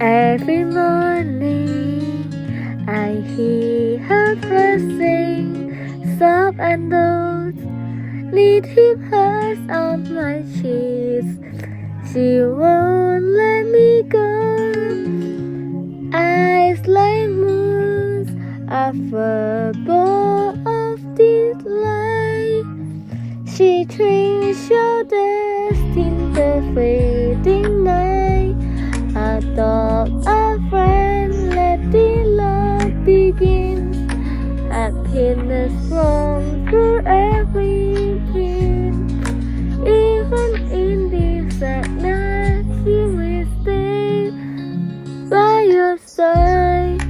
Every morning I hear her pressing soft and loud, little purrs on my cheeks. She won't let me go. Eyes like moons, a furball of delight. She twins shoulders in the fading night. Adopt a friend, let the love begin. Happiness flows through every pain. Even in the sadness, she will stay by your side.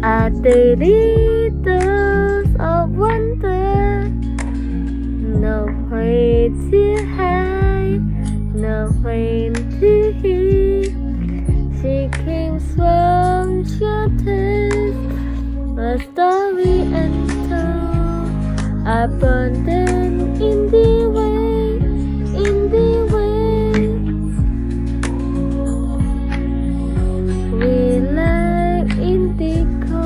A daily dose of wonder, no way to hide, no way to heed. She came from shelters, a story untold, abundant in the way, in the way. We like indigo,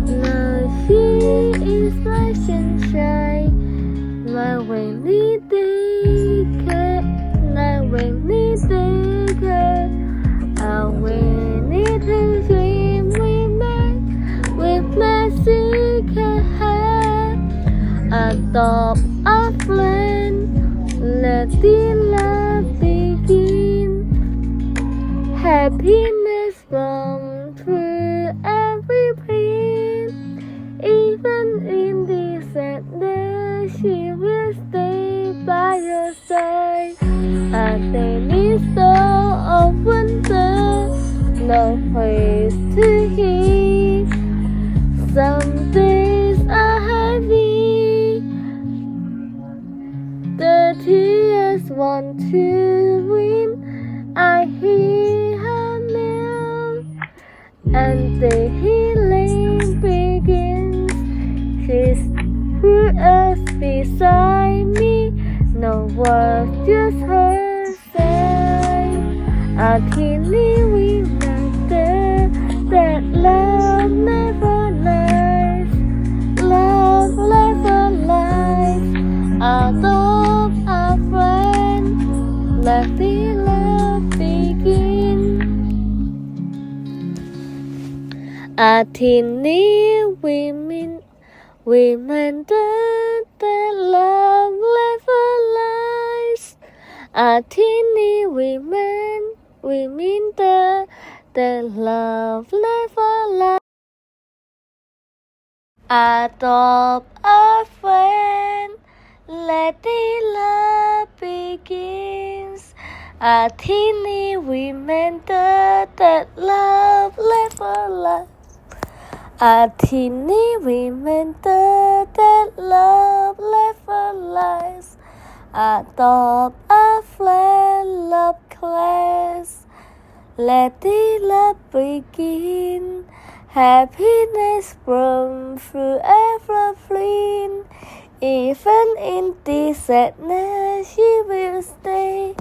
now she is my sunshine, my rainy day cat, my rainy day cat. We need to dream we met with magic heart. Adopt a friend, let the love begin. Happiness from through every pain. Even in the sadness, she will stay by your side. A daily soul of wonder, no place to heed. Some days are heavy, the tears want to win. I hear her meow, and the healing begins. She's Purrs beside me, no words, just her sigh. A teeny reminder that love never lies, love never lies. Adopt a friend, let the love begin. A teeny reminder that love never lies. A teeny reminder that love never lies. Adopt a friend, let the love begins. A teeny reminder that love never lies. A teeny reminder that love never lies. Adopt a friend, love class, let the love begin. Happiness from through everything. Even in the sadness, she will stay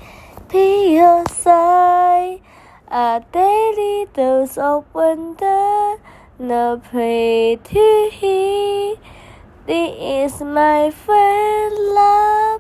by your side. A daily dose of wonder, no pray to heed. This is my friend, love.